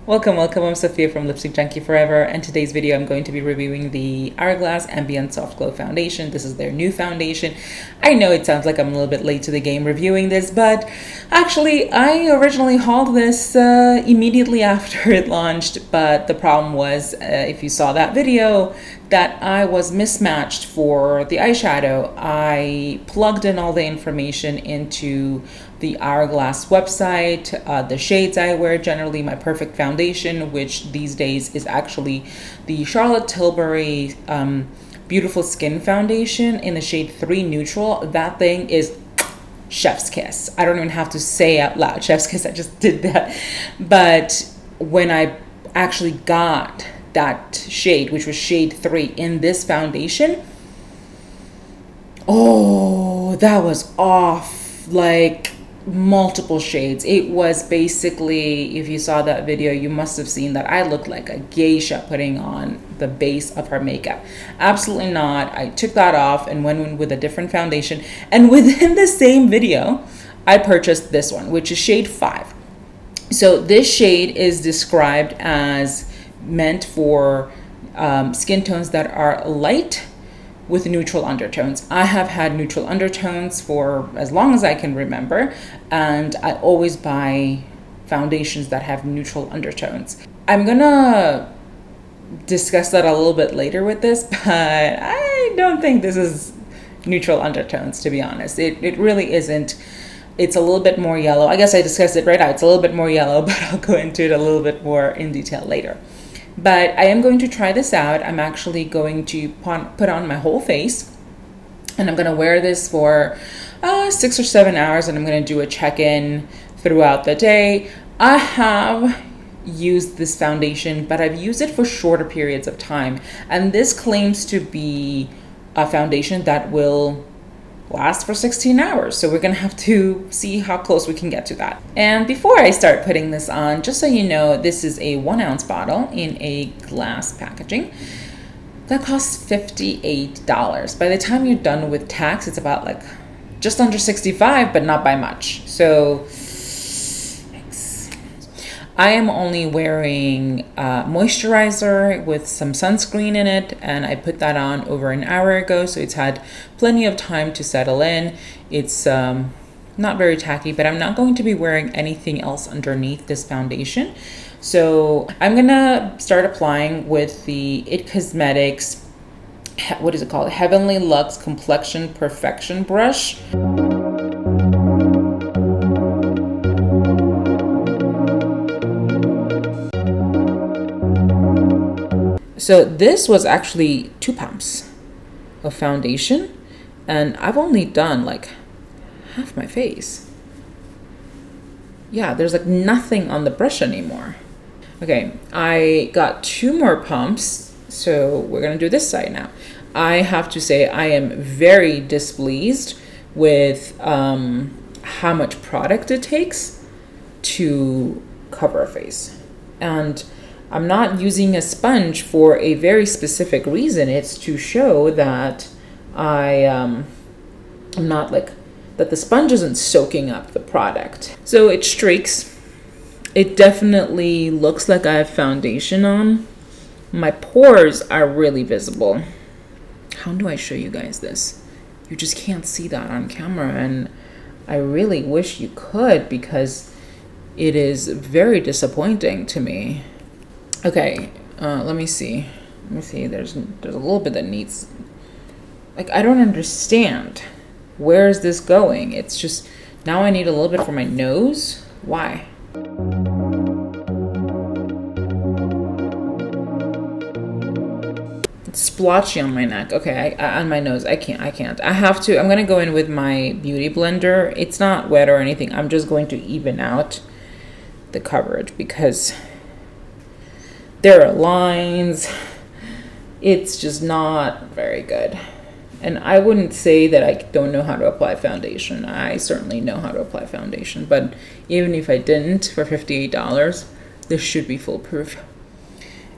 Welcome. I'm Sophia from Lipstick Junkie Forever, and today's video I'm going to be reviewing the Hourglass Ambient Soft Glow Foundation. This is their new foundation. I know it sounds like I'm a little bit late to the game reviewing this, but actually I originally hauled this immediately after it launched, but the problem was, if you saw that video, that I was mismatched for the eyeshadow. I plugged in all the information into the Hourglass website, the shades I wear, generally my perfect foundation, which these days is actually the Charlotte Tilbury Beautiful Skin Foundation in the shade 3 Neutral. That thing is chef's kiss. I don't even have to say out loud chef's kiss, I just did that. But when I actually got that shade, which was shade 3 in this foundation, oh, that was off, like multiple shades. It was basically, if you saw that video, you must have seen that I looked like a geisha putting on the base of her makeup. Absolutely not. I took that off and went in with a different foundation, and within the same video I purchased this one, which is shade 5. So this shade is described as meant for skin tones that are light with neutral undertones. I have had neutral undertones for as long as I can remember, and I always buy foundations that have neutral undertones. I'm gonna discuss that a little bit later with this, but I don't think this is neutral undertones, to be honest. It really isn't. It's a little bit more yellow. I guess I discussed it right now. It's a little bit more yellow, but I'll go into it a little bit more in detail later. But I am going to try this out. I'm actually going to put on my whole face, and I'm going to wear this for 6 or 7 hours, and I'm going to do a check-in throughout the day. I have used this foundation, but I've used it for shorter periods of time, and this claims to be a foundation that will last for 16 hours. So we're gonna have to see how close we can get to that. And before I start putting this on, just so you know, this is a 1 ounce bottle in a glass packaging that costs $58. By the time you're done with tax, it's about like just under 65, but not by much. So I am only wearing moisturizer with some sunscreen in it, and I put that on over an hour ago, so it's had plenty of time to settle in. It's not very tacky, but I'm not going to be wearing anything else underneath this foundation. So I'm gonna start applying with the IT Cosmetics, what is it called? Heavenly Luxe Complexion Perfection Brush. So this was actually 2 pumps of foundation, and I've only done like half my face. Yeah, there's like nothing on the brush anymore. Okay, I got 2 more pumps, so we're gonna do this side now. I have to say I am very displeased with how much product it takes to cover a face. And I'm not using a sponge for a very specific reason. It's to show that I'm not like, that the sponge isn't soaking up the product. So it streaks. It definitely looks like I have foundation on. My pores are really visible. How do I show you guys this? You just can't see that on camera, and I really wish you could, because it is very disappointing to me. Okay, let me see. There's a little bit that needs, like, I don't understand. Where is this going? It's just, now I need a little bit for my nose. Why? It's splotchy on my neck. Okay, on my nose. I can't. I have to, I'm gonna go in with my beauty blender. It's not wet or anything. I'm just going to even out the coverage, because there are lines. It's just not very good. And I wouldn't say that I don't know how to apply foundation. I certainly know how to apply foundation, but even if I didn't, for $58, this should be foolproof.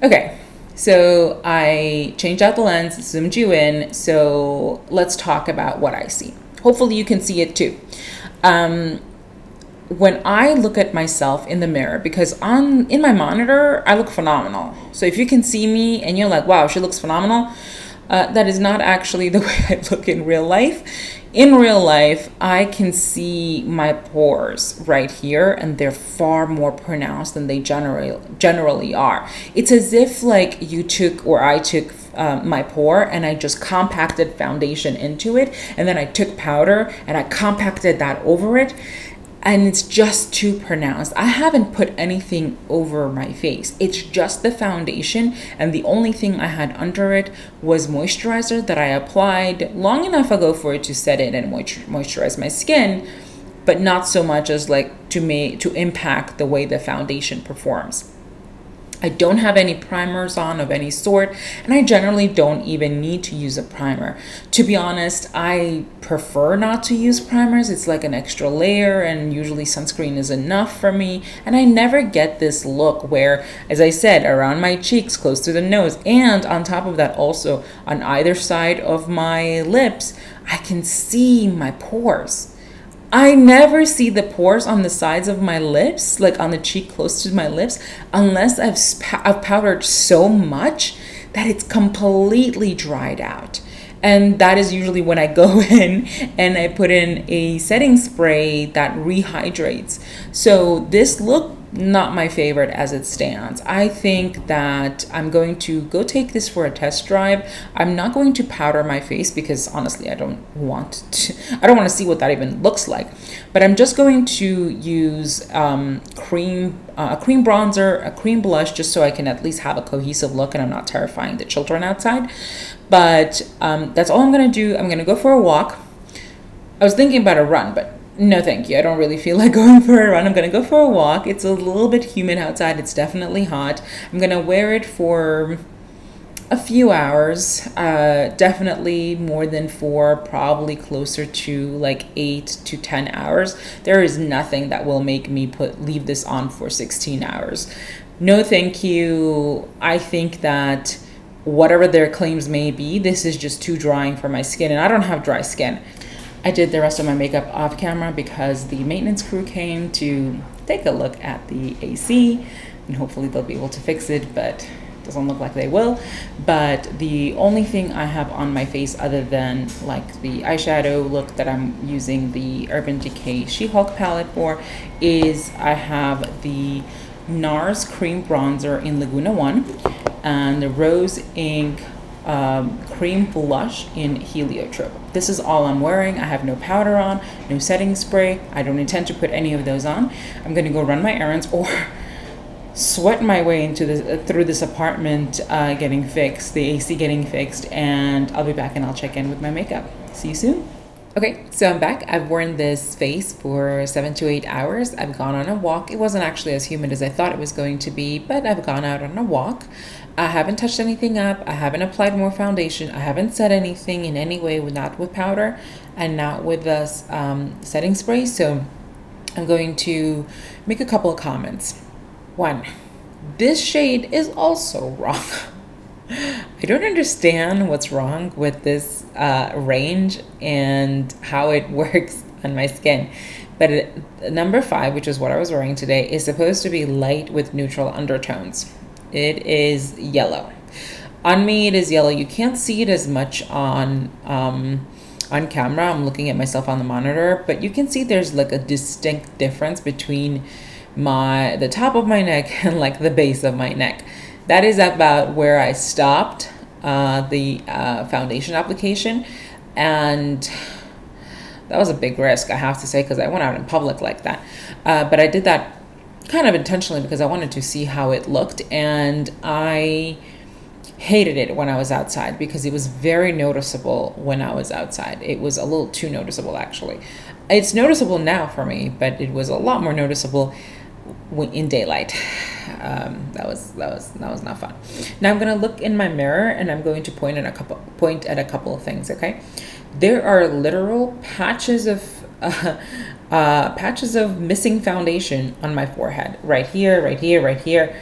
Okay, so I changed out the lens, zoomed you in, so let's talk about what I see. Hopefully you can see it too. when I look at myself in the mirror, because in my monitor, I look phenomenal. So if you can see me and you're like, wow, she looks phenomenal, that is not actually the way I look in real life. In real life, I can see my pores right here, and they're far more pronounced than they generally are. It's as if like you took, or I took, my pore and I just compacted foundation into it, and then I took powder and I compacted that over it, and it's just too pronounced. I haven't put anything over my face. It's just the foundation, and the only thing I had under it was moisturizer that I applied long enough ago for it to set in and moisturize my skin, but not so much as like to impact the way the foundation performs. I don't have any primers on of any sort, and I generally don't even need to use a primer. To be honest, I prefer not to use primers. It's like an extra layer, and usually sunscreen is enough for me. And I never get this look where, as I said, around my cheeks, close to the nose, and on top of that also on either side of my lips, I can see my pores. I never see the pores on the sides of my lips, like on the cheek close to my lips, unless I've powdered so much that it's completely dried out. And that is usually when I go in and I put in a setting spray that rehydrates. So this look, not my favorite as it stands. I think that I'm going to go take this for a test drive. I'm not going to powder my face because honestly, I don't want to see what that even looks like. But I'm just going to use a cream bronzer, a cream blush, just so I can at least have a cohesive look and I'm not terrifying the children outside. But that's all I'm going to do. I'm going to go for a walk. I was thinking about a run, but no, thank you. I don't really feel like going for a run. I'm going to go for a walk. It's a little bit humid outside. It's definitely hot. I'm going to wear it for a few hours, definitely more than 4, probably closer to like 8 to 10 hours. There is nothing that will make me leave this on for 16 hours. No, thank you. I think that whatever their claims may be, this is just too drying for my skin, and I don't have dry skin. I did the rest of my makeup off camera because the maintenance crew came to take a look at the AC, and hopefully they'll be able to fix it, but it doesn't look like they will. But the only thing I have on my face other than like the eyeshadow look that I'm using the Urban Decay She-Hulk palette for is I have the NARS cream bronzer in Laguna 1 and the Rose Ink cream blush in Heliotrope. This is all I'm wearing. I have no powder on, no setting spray. I don't intend to put any of those on. I'm going to go run my errands or sweat my way into through this apartment getting fixed, the AC getting fixed, and I'll be back and I'll check in with my makeup. See you soon. Okay, so I'm back. I've worn this face for 7 to 8 hours. I've gone on a walk. It wasn't actually as humid as I thought it was going to be, but I've gone out on a walk. I haven't touched anything up. I haven't applied more foundation. I haven't set anything in any way, not with powder and not with the setting spray. So I'm going to make a couple of comments. 1, this shade is also wrong. I don't understand what's wrong with this range and how it works on my skin. But number 5, which is what I was wearing today, is supposed to be light with neutral undertones. It is yellow. On me, it is yellow. You can't see it as much on camera. I'm looking at myself on the monitor, but you can see there's like a distinct difference between the top of my neck and like the base of my neck. That is about where I stopped the foundation application, and that was a big risk, I have to say, because I went out in public like that. But I did that kind of intentionally because I wanted to see how it looked, and I hated it when I was outside because it was very noticeable when I was outside. It was a little too noticeable, actually. It's noticeable now for me, but it was a lot more noticeable in daylight. That was not fun. Now I'm going to look in my mirror and I'm going to point at a couple of things. Okay, there are literal patches of missing foundation on my forehead. Right here, right here, right here,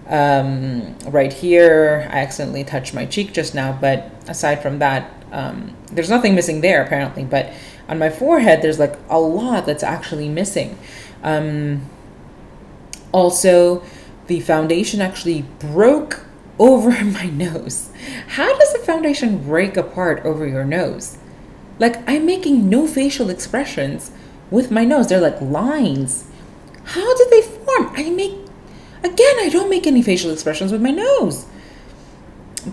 right here. I accidentally touched my cheek just now, but aside from that, there's nothing missing there apparently. But on my forehead, there's like a lot that's actually missing. Also, the foundation actually broke over my nose. How does the foundation break apart over your nose? Like, I'm making no facial expressions with my nose. They're like lines. How did they form? I don't make any facial expressions with my nose.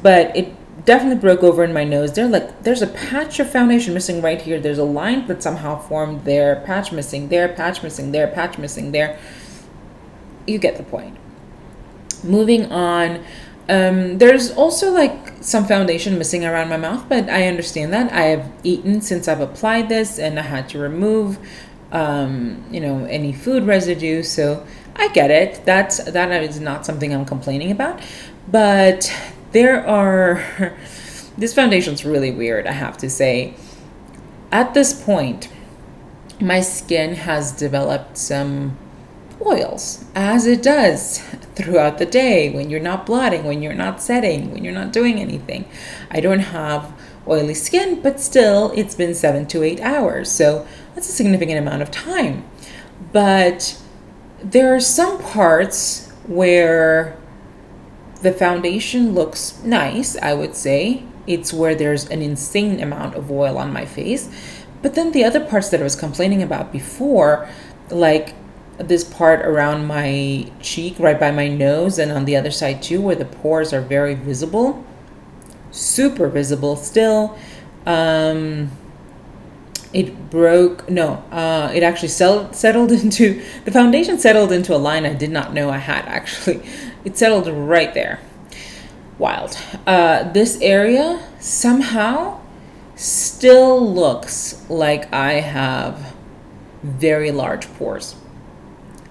But it definitely broke over in my nose. There's a patch of foundation missing right here. There's a line that somehow formed there, patch missing there, patch missing there, patch missing there. You get the point. Moving on, there's also like some foundation missing around my mouth, but I understand that. I have eaten since I've applied this, and I had to remove, any food residue. So I get it. That is not something I'm complaining about. But this foundation's really weird, I have to say. At this point, my skin has developed some oils, as it does throughout the day when you're not blotting, when you're not setting, when you're not doing anything. I don't have oily skin, but still, it's been 7 to 8 hours. So that's a significant amount of time. But there are some parts where the foundation looks nice, I would say. It's where there's an insane amount of oil on my face. But then the other parts that I was complaining about before, like this part around my cheek, right by my nose, and on the other side too, where the pores are very visible, super visible still. It actually settled into, the foundation settled into a line I did not know I had, actually. It settled right there. Wild. This area somehow still looks like I have very large pores.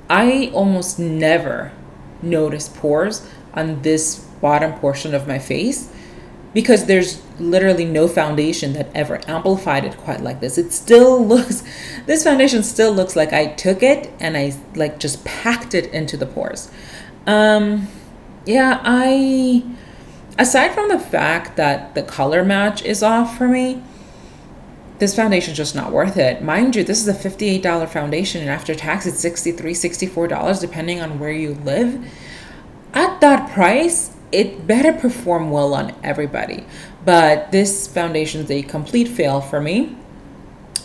I almost never notice pores on this bottom portion of my face because there's literally no foundation that ever amplified it quite like this. This foundation still looks like I took it and I like just packed it into the pores. Aside from the fact that the color match is off for me, this foundation is just not worth it. Mind you, this is a $58 foundation, and after tax, it's $63, $64, depending on where you live. At that price, it better perform well on everybody. But this foundation is a complete fail for me.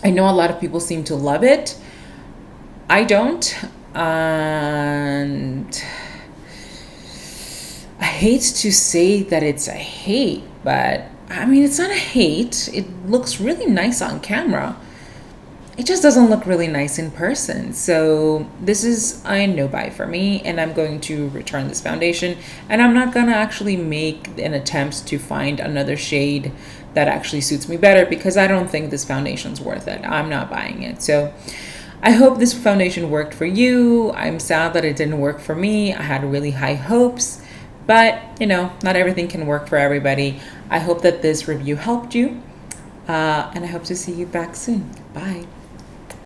I know a lot of people seem to love it. I don't. And I hate to say that it's a hate, but I mean, it's not a hate. It looks really nice on camera. It just doesn't look really nice in person. So this is a no-buy for me, and I'm going to return this foundation. And I'm not going to actually make an attempt to find another shade that actually suits me better because I don't think this foundation's worth it. I'm not buying it. So I hope this foundation worked for you. I'm sad that it didn't work for me. I had really high hopes. But, not everything can work for everybody. I hope that this review helped you. And I hope to see you back soon. Bye.